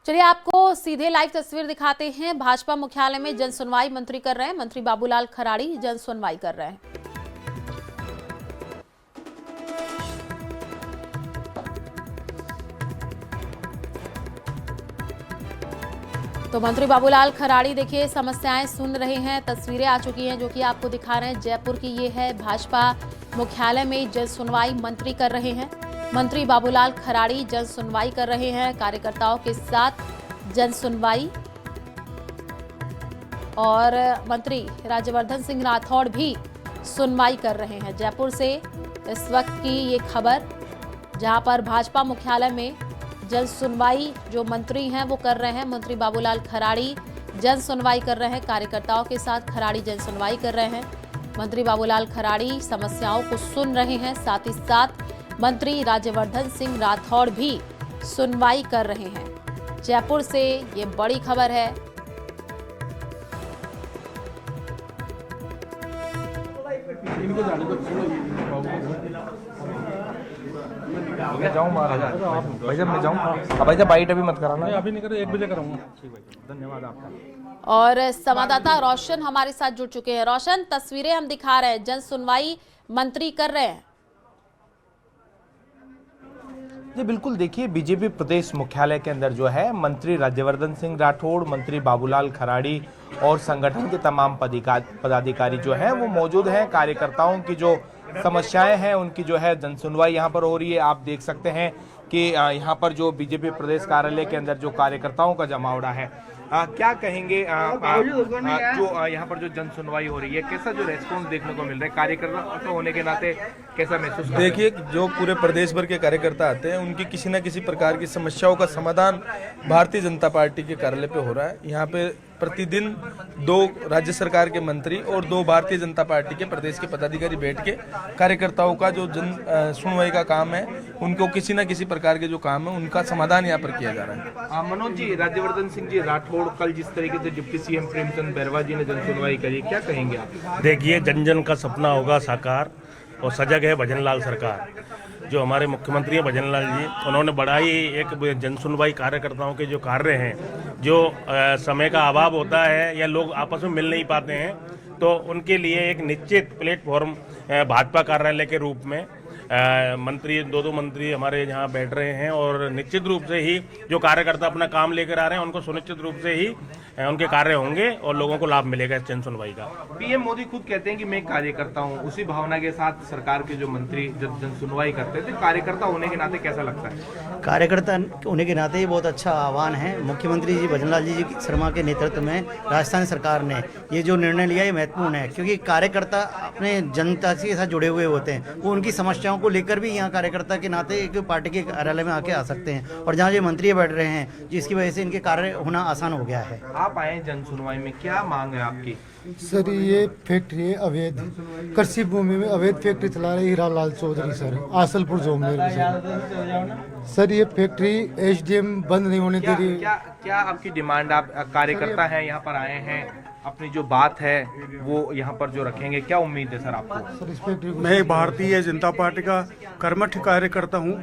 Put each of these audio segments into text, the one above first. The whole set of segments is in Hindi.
चलिए आपको सीधे लाइव तस्वीर दिखाते हैं। भाजपा मुख्यालय में जन सुनवाई मंत्री कर रहे हैं। मंत्री बाबूलाल खराड़ी जन सुनवाई कर रहे हैं। तो मंत्री बाबूलाल खराड़ी देखिए समस्याएं सुन रहे हैं। तस्वीरें आ चुकी हैं जो कि आपको दिखा रहे हैं। जयपुर की ये है भाजपा मुख्यालय में जन सुनवाई मंत्री कर रहे हैं। मंत्री बाबूलाल खराड़ी जन सुनवाई कर रहे हैं, कार्यकर्ताओं के साथ जन सुनवाई। और मंत्री राज्यवर्धन सिंह राठौड़ भी सुनवाई कर रहे हैं। जयपुर से इस वक्त की ये खबर, जहां पर भाजपा मुख्यालय में जन सुनवाई जो मंत्री हैं वो कर रहे हैं। मंत्री बाबूलाल खराड़ी जन सुनवाई कर रहे हैं, कार्यकर्ताओं के साथ खराड़ी जन सुनवाई कर रहे हैं। मंत्री बाबूलाल खराड़ी समस्याओं को सुन रहे हैं, साथ ही साथ मंत्री राज्यवर्धन सिंह राठौड़ भी सुनवाई कर रहे हैं। जयपुर से ये बड़ी खबर है। मैं जाऊँ महाराजा भाई साहब, मैं जाऊँ भाई साहब, बाइट अभी मत कराना। अभी नहीं करे, 1 बजे कराऊंगा। ठीक भाई, धन्यवाद आपका। और संवाददाता रोशन हमारे साथ जुड़ चुके हैं। रोशन, तस्वीरें हम दिखा रहे हैं, जन सुनवाई मंत्री कर रहे हैं। जी बिल्कुल, देखिए बीजेपी प्रदेश मुख्यालय के अंदर जो है मंत्री राज्यवर्धन सिंह राठौड़, मंत्री बाबूलाल खराड़ी और संगठन के तमाम पदाधिकारी जो है वो मौजूद हैं। कार्यकर्ताओं की जो समस्याएं हैं उनकी जो है जन सुनवाई यहाँ पर हो रही है। आप देख सकते हैं कि यहाँ पर जो बीजेपी प्रदेश कार्यालय के अंदर जो कार्यकर्ताओं का जमावड़ा है, क्या कहेंगे जो यहाँ पर जो जन सुनवाई हो रही है, कैसा जो रेस्पॉन्स देखने को मिल रहा है? कार्यकर्ता तो होने के नाते कैसा महसूस? देखिए, जो पूरे प्रदेश भर के कार्यकर्ता आते हैं उनकी किसी न किसी प्रकार की समस्याओं का समाधान भारतीय जनता पार्टी के कार्यालय पे हो रहा है। यहाँ पे प्रतिदिन 2 राज्य सरकार के मंत्री और 2 भारतीय जनता पार्टी के प्रदेश के पदाधिकारी बैठ के कार्यकर्ताओं का जो जन सुनवाई का काम है, उनको किसी न किसी प्रकार के जो काम है उनका समाधान यहाँ पर किया जा रहा है। मनोज जी, राज्यवर्धन सिंह जी राठौड़ कल जिस तरीके से डिप्टी सीएम प्रेमचंद बैरवा जी ने जन सुनवाई करी, क्या कहेंगे आप? देखिए, जन जन का सपना होगा साकार और सजग है भजनलाल सरकार। जो हमारे मुख्यमंत्री हैं भजनलाल जी, उन्होंने बड़ा ही एक जन सुनवाई कार्यकर्ताओं के जो कार्य हैं, जो समय का अभाव होता है या लोग आपस में मिल नहीं पाते हैं, तो उनके लिए एक निश्चित प्लेटफॉर्म भाजपा कार्यालय के रूप में मंत्री 2 मंत्री हमारे यहाँ बैठ रहे हैं और निश्चित रूप से ही जो कार्यकर्ता अपना काम लेकर आ रहे हैं उनको सुनिश्चित रूप से ही उनके कार्य होंगे और लोगों को लाभ मिलेगा इस जन सुनवाई का। पीएम मोदी खुद कहते हैं कि मैं कार्यकर्ता हूँ, उसी भावना के साथ सरकार के जो मंत्री जब जन सुनवाई करते थे, कार्यकर्ता होने के नाते कैसा लगता है? कार्यकर्ता होने के नाते ये बहुत अच्छा आह्वान है। मुख्यमंत्री जी भजनलाल जी शर्मा के नेतृत्व में राजस्थान सरकार ने ये जो निर्णय लिया ये महत्वपूर्ण है, क्योंकि कार्यकर्ता अपने जनता के साथ जुड़े हुए होते हैं। वो उनकी समस्याओं को लेकर भी यहाँ कार्यकर्ता के नाते एक पार्टी के कार्यालय में आके आ सकते हैं, और जहाँ जो मंत्री बैठ रहे हैं जिसकी वजह से इनके कार्य होना आसान हो गया है। आप आए जन सुनवाई में, क्या मांग है आपकी? सर, ये फैक्ट्री है अवैध, कृषि भूमि में अवैध फैक्ट्री चला रहे हीरालाल चौधरी सर, आसलपुर जोमनेर सर। ये फैक्ट्री एसडीएम बंद नहीं होने दे रही। क्या आपकी डिमांड? आप कार्यकर्ता हैं, यहाँ पर आए हैं, अपनी जो बात है वो यहाँ पर जो रखेंगे, क्या उम्मीद है सर आपको? सर, इस फैक्ट्री को मैं भारतीय जनता पार्टी का कर्मठ कार्यकर्ता हूँ।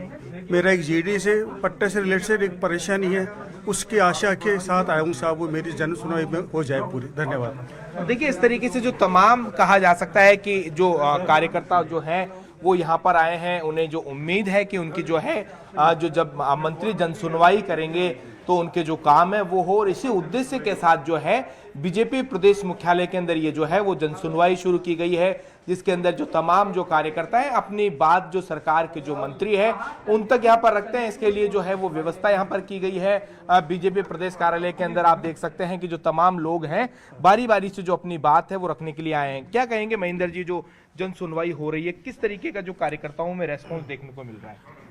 मेरा एक जीडी से पट्टे से रिलेटेड एक परेशानी है, उसकी आशा के साथ आया हूँ साहब, वो मेरी जन सुनवाई में हो जाए पूरी। धन्यवाद। देखिए, इस तरीके से जो तमाम कहा जा सकता है कि जो कार्यकर्ता जो हैं वो यहाँ पर आए हैं, उन्हें जो उम्मीद है कि उनकी जो है जो जब मंत्री जन सुनवाई करेंगे तो उनके जो काम है वो हो, और इसी उद्देश्य के साथ जो है बीजेपी प्रदेश मुख्यालय के अंदर ये जो है वो जन सुनवाई शुरू की गई है, जिसके अंदर जो तमाम जो कार्यकर्ता हैं अपनी बात जो सरकार के जो मंत्री है उन तक यहाँ पर रखते हैं। इसके लिए जो है वो व्यवस्था यहाँ पर की गई है। बीजेपी प्रदेश कार्यालय के अंदर आप देख सकते हैं कि जो तमाम लोग हैं बारी बारी से जो अपनी बात है वो रखने के लिए आए हैं। क्या कहेंगे महेंद्र जी, जो जन सुनवाई हो रही है, किस तरीके का जो कार्यकर्ताओं में रेस्पॉन्स देखने को मिल रहा है?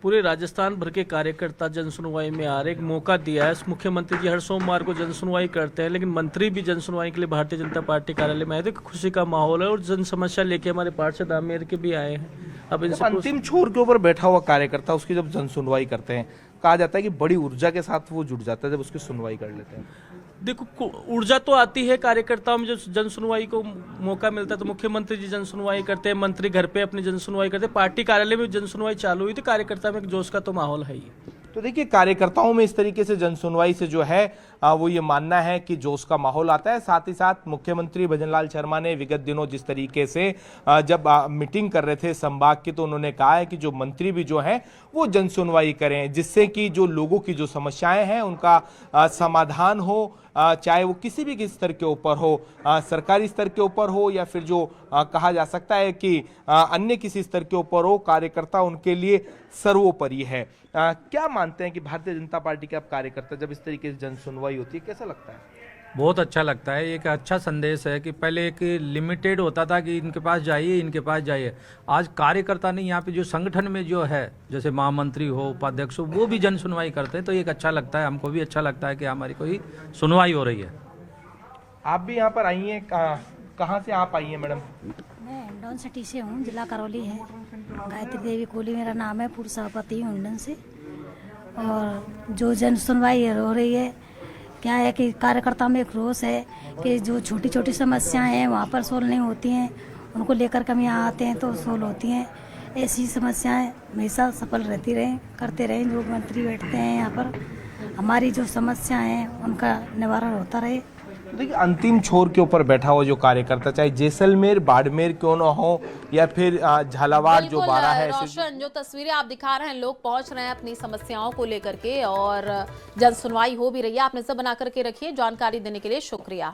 पूरे राजस्थान भर के कार्यकर्ता जन सुनवाई में आ रहे, एक मौका दिया है। मुख्यमंत्री जी हर सोमवार को जन सुनवाई करते हैं, लेकिन मंत्री भी जन सुनवाई के लिए भारतीय जनता पार्टी कार्यालय में आए थे। खुशी का माहौल है और जन समस्या लेके हमारे पार्षद आमेर के भी आए हैं। अब इनसे अंतिम छोर के ऊपर बैठा हुआ कार्यकर्ता उसकी जब जन सुनवाई करते हैं, कहा जाता है कि बड़ी ऊर्जा के साथ वो जुट जाता है जब उसकी सुनवाई कर लेते हैं। देखो, ऊर्जा तो आती है कार्यकर्ताओं में, जो जन सुनवाई को मौका मिलता है तो मुख्यमंत्री जी जन सुनवाई करते हैं, मंत्री घर पे अपनी जन सुनवाई करते हैं, पार्टी कार्यालय में जन सुनवाई चालू हुई तो कार्यकर्ता में एक जोश का तो माहौल है ही। तो देखिए, कार्यकर्ताओं में इस तरीके से जन सुनवाई से जो है वो ये मानना है कि जोश का माहौल आता है। साथ ही साथ मुख्यमंत्री भजनलाल शर्मा ने विगत दिनों जिस तरीके से जब मीटिंग कर रहे थे संभाग की, तो उन्होंने कहा है कि जो मंत्री भी जो है वो जन सुनवाई करें, जिससे कि जो लोगों की जो समस्याएं हैं उनका समाधान हो, चाहे वो किसी भी स्तर के ऊपर हो, सरकारी स्तर के ऊपर हो या फिर जो कहा जा सकता है कि अन्य किसी स्तर के ऊपर हो, कार्यकर्ता उनके लिए सर्वोपरि है। क्या मानते हैं कि भारतीय जनता पार्टी के आप कार्यकर्ता जब इस तरीके से जन सुनवाई होती है, कैसा लगता है? बहुत अच्छा लगता है। एक अच्छा संदेश है कि पहले एक लिमिटेड होता था कि इनके पास जाइए, इनके पास जाइए। आज कार्यकर्ता नहीं, यहाँ पे जो संगठन में जो है, जैसे महामंत्री हो, उपाध्यक्ष हो, वो भी जन सुनवाई करते हैं, तो एक अच्छा लगता है। हमको भी अच्छा लगता है कि हमारी कोई सुनवाई हो रही है। आप भी यहाँ पर आई हैं, कहाँ से आप आई हैं मैडम? मैं हिंडौन सिटी से हूँ, जिला करौली है। गायत्री देवी कोहली मेरा नाम है, पूर्व सभापति हूँ हिंडौन से। और जो जन सुनवाई हो रही है, क्या है कि कार्यकर्ता में एक रोष है कि जो छोटी छोटी समस्याएं हैं वहाँ पर सोल्व नहीं होती हैं, उनको लेकर के हम यहाँ आते हैं तो सोल्व होती हैं। ऐसी समस्याएं हमेशा सफल रहती रहें, करते रहें। जो मंत्री बैठते हैं यहाँ पर, हमारी जो समस्याएं हैं उनका निवारण होता रहे। देखिए, अंतिम छोर के ऊपर बैठा हुआ जो कार्यकर्ता, चाहे जैसलमेर बाड़मेर क्यों ना हो या फिर झालावाड़ जो बारह है, रोशन, जो तस्वीरें आप दिखा रहे हैं, लोग पहुंच रहे हैं अपनी समस्याओं को लेकर के और जन सुनवाई हो भी रही है। आप नजर बना करके रखिए। जानकारी देने के लिए शुक्रिया।